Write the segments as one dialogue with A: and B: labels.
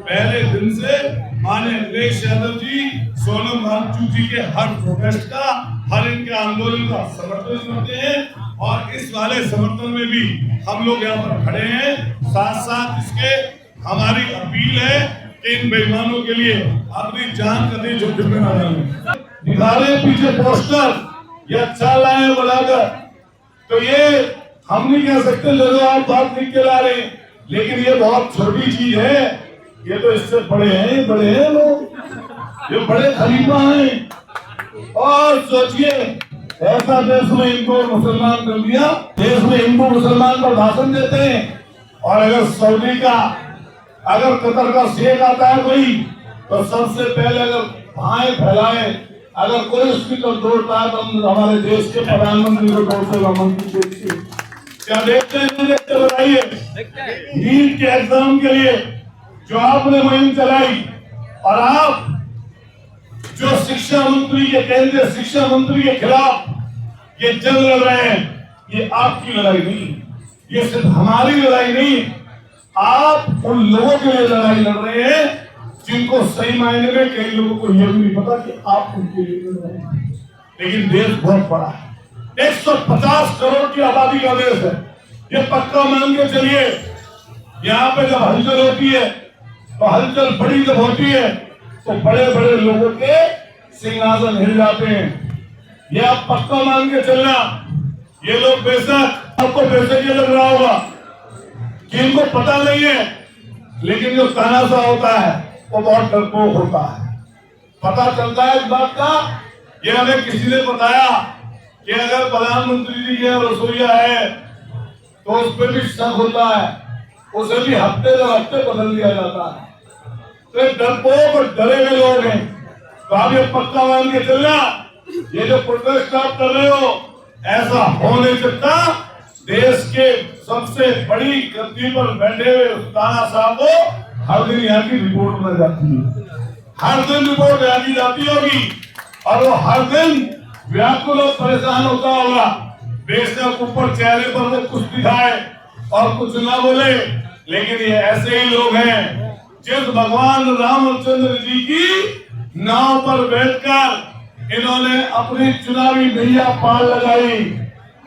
A: पहले दिन से माननीय अखिलेश यादव जी, सोनम वांगचुक जी के हर प्रोटेस्ट का, हर इनके आंदोलन का समर्थन करते हैं और इस वाले समर्थन में भी हम लोग यहाँ पर खड़े हैं। साथ साथ इसके हमारी अपील है कि इन बेईमानों के लिए अपनी जान कभी जोखिम में न डालें। दिखा रहे पीछे पोस्टर या चाल आए बनाकर, तो ये हम नहीं कह सकते लोगों आप बात लिख के ला रहे, लेकिन ये बहुत छोटी चीज है। ये तो इससे बड़े हैं लोग, ये बड़े खलीफा हैं। और सोचिए ऐसा देश में इनको मुसलमान कर दिया, देश में हिंदू मुसलमान पर भाषण देते हैं। और अगर सऊदी का, अगर कतर का शेख आता है कोई, तो सबसे पहले अगर भाएं फैलाए, अगर कोई उसकी तरफ दौड़ता है तो हम हमारे देश के प्रधानमंत्री को दौड़ते क्या देखते हैं, नहीं देखते बताइए। नीट के एग्जाम के लिए जो आपने मुहिम चलाई और आप जो शिक्षा मंत्री के, केंद्रीय शिक्षा मंत्री के खिलाफ ये जंग लड़ रहे हैं, ये आपकी लड़ाई नहीं, ये सिर्फ हमारी लड़ाई नहीं, आप उन लोगों के लिए लड़ाई लड़ रहे हैं जिनको सही मायने में कई लोगों को यह भी नहीं पता कि आप उनके लिए लड़ रहे हैं। लेकिन देश बहुत बड़ा है, 150 करोड़ की आबादी का देश है। ये पक्का मान के चलिए, यहाँ पे जब हलचल होती है तो हलचल बड़ी जब होती है तो बड़े बड़े लोगों के सिंहासन हिल जाते हैं। ये आप पक्का मान के चलना। ये लोग बेशक आपको बेशक ये लग रहा होगा कि इनको पता नहीं है, लेकिन जो तानाशाह होता है वो बहुत डरपोक होता है। पता चलता है इस बात का, ये हमें किसी ने बताया कि अगर प्रधानमंत्री जी के रसोईया है तो उस पर भी शक होता है, उसे भी हफ्ते दर हफ्ते बदल दिया जाता है। तो डरपोक और डरे हुए लोग हैं। तो आप ये पक्का मान के चलना, ये जो प्रोटेस्ट आप कर रहे हो ऐसा हो नहीं सकता। देश के सबसे बड़ी गद्दी पर बैठे हुए तानाशाह को हर दिन यहाँ की रिपोर्ट में जाती है, हर दिन रिपोर्ट यहाँ की जाती होगी और वो हर दिन व्याकुल और परेशान होता होगा। बेशक ऊपर चेहरे पर वो कुछ दिखाए और कुछ ना बोले, लेकिन ये ऐसे ही लोग हैं जिस भगवान रामचंद्र जी की नाव पर बैठकर इन्होंने अपनी चुनावी नैया पार लगाई।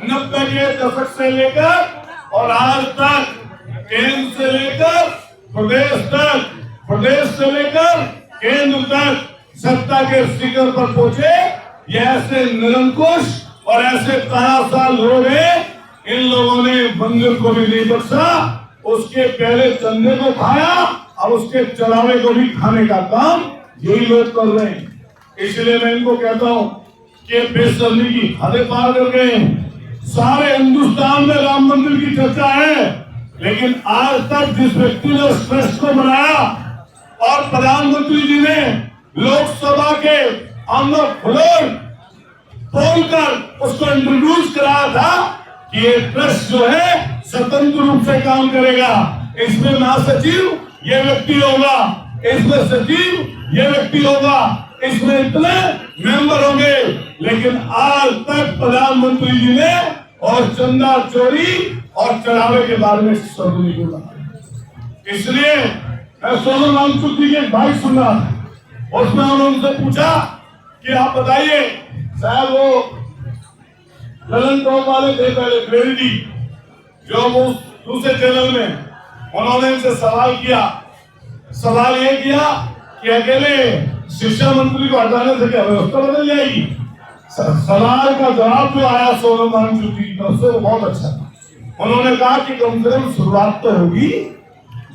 A: 90 के दशक से लेकर और आज तक, केंद्र से लेकर प्रदेश तक, प्रदेश से लेकर केंद्र तक सत्ता के शिखर पर पहुंचे ये ऐसे निरंकुश और ऐसे तानाशाह लोग हैं। इन लोगों ने मंदिर को भी नहीं बख्शा, उसके पहले चंदे को खाया और उसके चढ़ावे को भी खाने का काम यही लोग कर रहे हैं। इसलिए मैं इनको कहता हूँ कि बेशर्मी की हदें पार कर गए। सारे हिंदुस्तान में राम मंदिर की चर्चा है, लेकिन आज तक जिस व्यक्ति ने उस ट्रस्ट को बनाया और प्रधानमंत्री जी ने लोकसभा के अंदर फ्लोर बोलकर उसको इंट्रोड्यूस कराया था कि ये ट्रस्ट जो है स्वतंत्र रूप से काम करेगा, इसमें महासचिव ये व्यक्ति होगा, इसमें सचिव ये व्यक्ति होगा, इसमें इतने मेंबर होंगे। लेकिन आज तक प्रधानमंत्री जी ने और चंदा चोरी और चढ़ावे के बारे में शब्द नहीं बोला। इसलिए मैं सोनम वांगचुक जी के एक भाई सुन रहा था, उसमें उन्होंने उनसे पूछा कि आप बताइए, शायद वो ललन टॉप वाले थे पहले, ग्रेडी जी, जो वो दूसरे चैनल में, उन्होंने इनसे सवाल किया। सवाल ये किया कि अकेले शिक्षा मंत्री को हटाने से क्या व्यवस्था बदल जाएगी। सवाल का जवाब जो आया सोनम वांगचुक जी की तरफ से वो बहुत अच्छा था। उन्होंने कहा कि कम से कम शुरुआत तो होगी,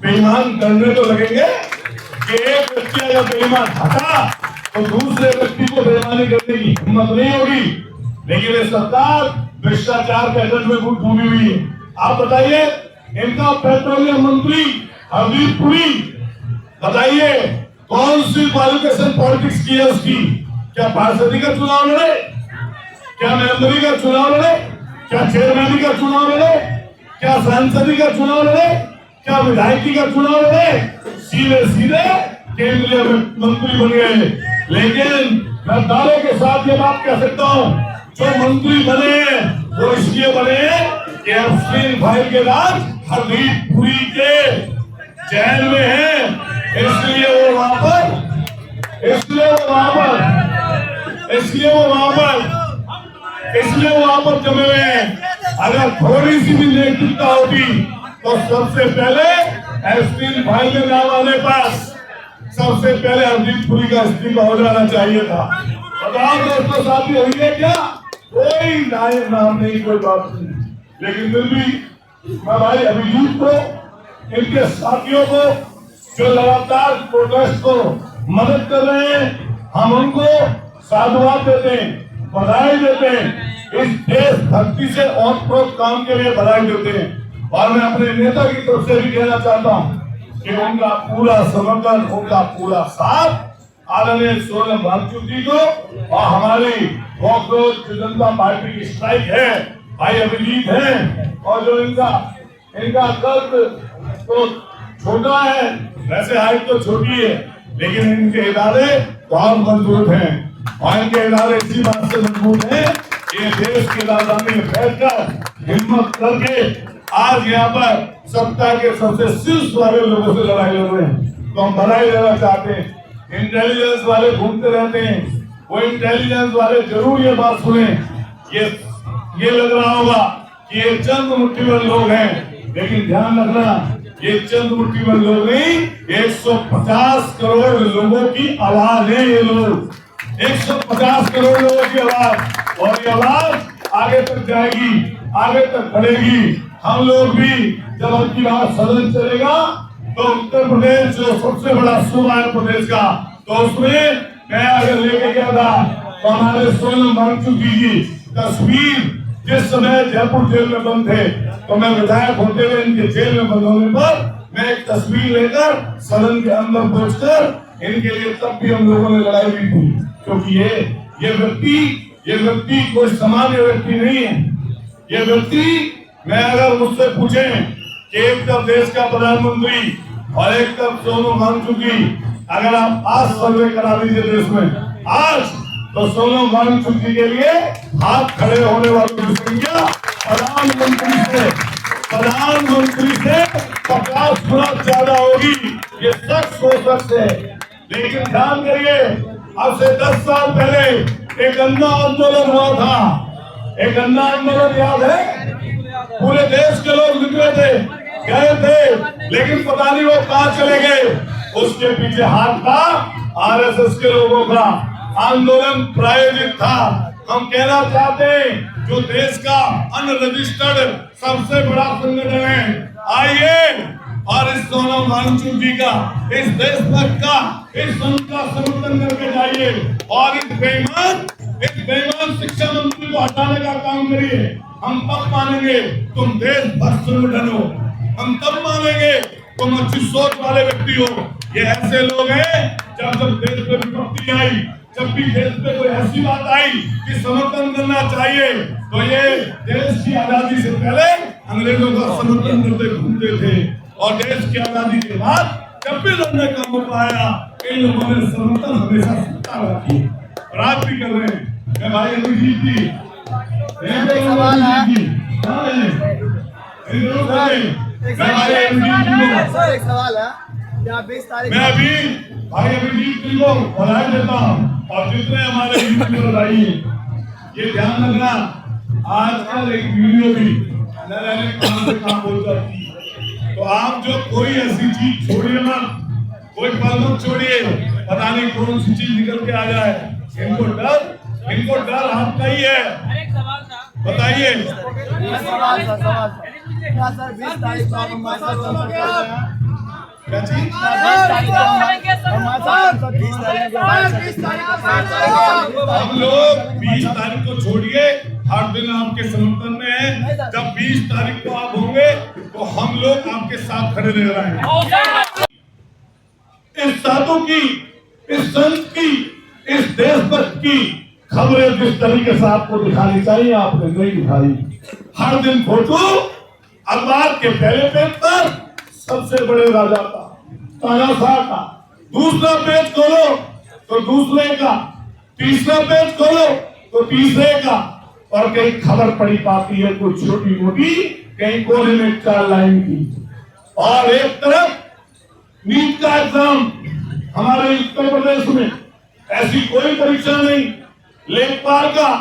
A: बेईमान करने तो लगेंगे कि एक व्यक्ति अगर बेईमान हटा तो दूसरे व्यक्ति को बेईमानी करने की हिम्मत नहीं होगी। लेकिन ये सरकार भ्रष्टाचार के अड्डे में डूबी हुई है। आप बताइए, इनका पेट्रोलियम मंत्री हरदीप पुरी, बताइए कौन सी क्वालिफिकेशन पॉलिटिक्स की है उसकी? क्या पार्षदी का चुनाव लड़े, क्या मेंबरी का चुनाव लड़े, क्या चेयरमैनी का चुनाव लड़े, क्या सांसदी का चुनाव लड़े, क्या विधायकी का चुनाव लड़े? सीधे सीधे केंद्रीय मंत्री बन गए। लेकिन मैं दावे के साथ ये बात कह सकता हूँ, जो मंत्री बने वो इसलिए बने कि अफसीन फाइल के बाद हरदीप पुरी के जेल में है, इसलिए वो वहां पर जमे हुए हैं। अगर थोड़ी सी भी नैतिकता होती तो सबसे पहले एसपी भाई के नाम आने पास सबसे पहले हरदीप पुरी का इस्तीफा हो जाना चाहिए था। बताओ दोस्तों, साथी हुई है क्या? कोई नाम नहीं, कोई बात नहीं। लेकिन फिर भी मैं भाई अभिजीत को, इनके साथियों को जो लगातार प्रोटेस्ट को मदद कर रहे हैं, हम उनको साधुवाद देते हैं, बधाई देते हैं। इस देशभक्ति से ओतप्रोत काम के लिए बधाई देते हैं। और मैं अपने नेता की तरफ से भी कहना चाहता हूँ कि उनका पूरा समर्थन, उनका पूरा साथ आदरणीय सोनम वांगचुक जी को और हमारी कांग्रेस जनता पार्टी की स्ट्राइक है, भाई अभिजीत है। और जो इनका कद तो छोटा है, वैसे हाइट तो छोटी है, लेकिन इनके इरादे बहुत मजबूत हैं। और इनके इरादे इसी बात से मजबूत हैं कि देश की राजधानी में बैठकर हिम्मत करके आज यहाँ पर सत्ता के सबसे शीर्ष वाले लोगों से लड़ाई लड़ रहे हैं। तो हम बधाई देना चाहते हैं। इंटेलिजेंस वाले घूमते रहते हैं, वो इंटेलिजेंस वाले जरूर ये बात सुने। ये लग रहा होगा कि ये चंद मुट्ठीभर लोग हैं, लेकिन ध्यान रखना, ये चंद मुट्ठीभर लोग नहीं, 150 करोड़ लोगों की आवाज है। ये लोग 150 करोड़ लोगों की आवाज, और ये आवाज आगे तक जाएगी, आगे तक बढ़ेगी। हम लोग भी जब आपकी बात सदन चलेगा तो उत्तर प्रदेश जो सबसे बड़ा सूबा है प्रदेश का, तो उसमें मैं अगर लेके गया था तो हमारे सोनम वांगचुक जी की तस्वीर, जिस समय जयपुर जेल में बंद थे, तो मैं विधायक होते हुए इनके जेल में बंद होने पर मैं एक तस्वीर लेकर सदन के अंदर पहुंचकर इनके लिए तब भी हम लोगों ने लड़ाई भी की। क्योंकि ये व्यक्ति कोई सामान्य व्यक्ति नहीं है। ये व्यक्ति, मैं अगर मुझसे पूछे कि एक तरफ देश का प्रधानमंत्री और एक तरफ सोनम वांगचुक जी, अगर आप आज सर्वे करा दीजिए देश में आज, तो सोनम वांगचुक जी के लिए हाथ खड़े होने वालों की संख्या प्रधानमंत्री से 50 गुना ज्यादा होगी। ये सच हो सकते है। लेकिन ध्यान करिए, आज से 10 साल पहले एक गन्ना आंदोलन हुआ था। एक गन्ना आंदोलन याद है? पूरे देश के लोग निकले थे, गए थे, लेकिन पता नहीं वो कहां चले गए। उसके पीछे हाथ था आरएसएस के लोगों का। आंदोलन प्रायोजित था। हम कहना चाहते हैं, जो देश का अनरजिस्टर्ड सबसे बड़ा संगठन है, आइए और इस सोनम वांगचुक जी का, इस देशभक्त का, इस संत का समर्थन करके जाइए और इस बेईमान शिक्षा मंत्री को हटाने का काम करिए। हम तब मानेंगे तुम देशभक्त संगठन हो, हम तब मानेंगे तुम अच्छी सोच वाले व्यक्ति हो। ये ऐसे लोग हैं, जब देश में विपत्ति आई, जब भी देश में कोई ऐसी बात आई कि समर्थन करना चाहिए, तो ये देश की आजादी से पहले अंग्रेजों का समर्थन करते घूमते थे। और देश की आजादी के बाद जब भी लड़ने का मौका आया, इन लोगों ने समर्थन हमेशा सत्ता रखी और आज भी कर रहे हैं। मैं भाई अभिजीत जी, सवाल है, मैं अभी भाई अभिजीत जी को बधाई देता हूँ और जितने हमारे वीडियो बनाइए, ये ध्यान रखना, आजकल एक वीडियो भी न रहने काम हो जाती है। तो आप जो कोई ऐसी चीज छोड़िए मत, कोई पल मत छोड़िए, पता नहीं कौन सी चीज निकल के आ जाए। इनको डर आपका ही है। बताइए, हम लोग 20 तारीख को छोड़िए, हर दिन आपके समर्थन में है। जब 20 तारीख को आप होंगे तो हम लोग आपके साथ खड़े रह रहे हैं। इस साधु की, इस संत की, इस देशभक्त की खबरें जिस तरीके से आपको दिखानी चाहिए, आपने नहीं दिखाई। हर दिन फोटो अखबार के पहले पेज पर सबसे बड़े राजा का, तानाशाह का, दूसरा पेज खोलो तो दूसरे का, तीसरा पेज खोलो तो तीसरे का, और कहीं खबर पड़ी पाती है कुछ छोटी मोटी, कहीं कोने में 4 लाइन की। और एक तरफ नीट का एग्जाम हमारे उत्तर प्रदेश में ऐसी कोई परीक्षा नहीं। लेखपाल का,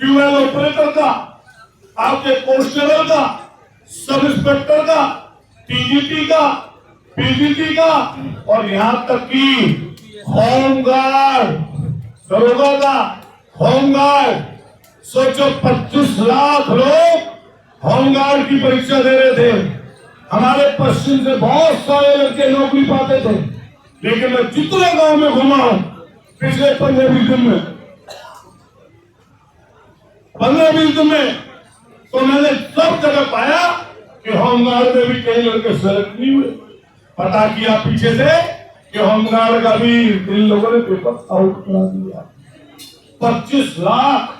A: ट्यूबवेल ऑपरेटर का, आपके कांस्टेबल का, सब इंस्पेक्टर का, टीजीटी का, पीजीटी का, और यहां तक कि होमगार्ड, दरोगा का, होमगार्ड। सोचो 25 लाख लोग होमगार्ड की परीक्षा दे रहे थे। हमारे पश्चिम से बहुत सारे लड़के नौकरी पाते थे, लेकिन मैं जितने गांव में घुमा हूं पिछले 15-20 दिन में, 15-20 दिन में, तो मैंने सब जगह पाया कि होमगार्ड में भी कई लड़के सेलेक्ट नहीं हुए। पता किया पीछे से कि होमगार्ड का भी इन लोगों ने पेपर आउट करा दिया। 25 लाख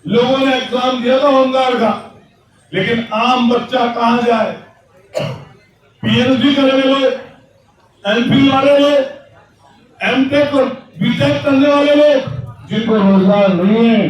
A: लोगों ने एग्जाम दिया था होमगार्ड का, लेकिन आम बच्चा कहां जाए? पीएचडी करने लोग, एमफिल वाले लोग, एमटेक और बीटेक करने वाले लोग, जिनको रोजगार नहीं है,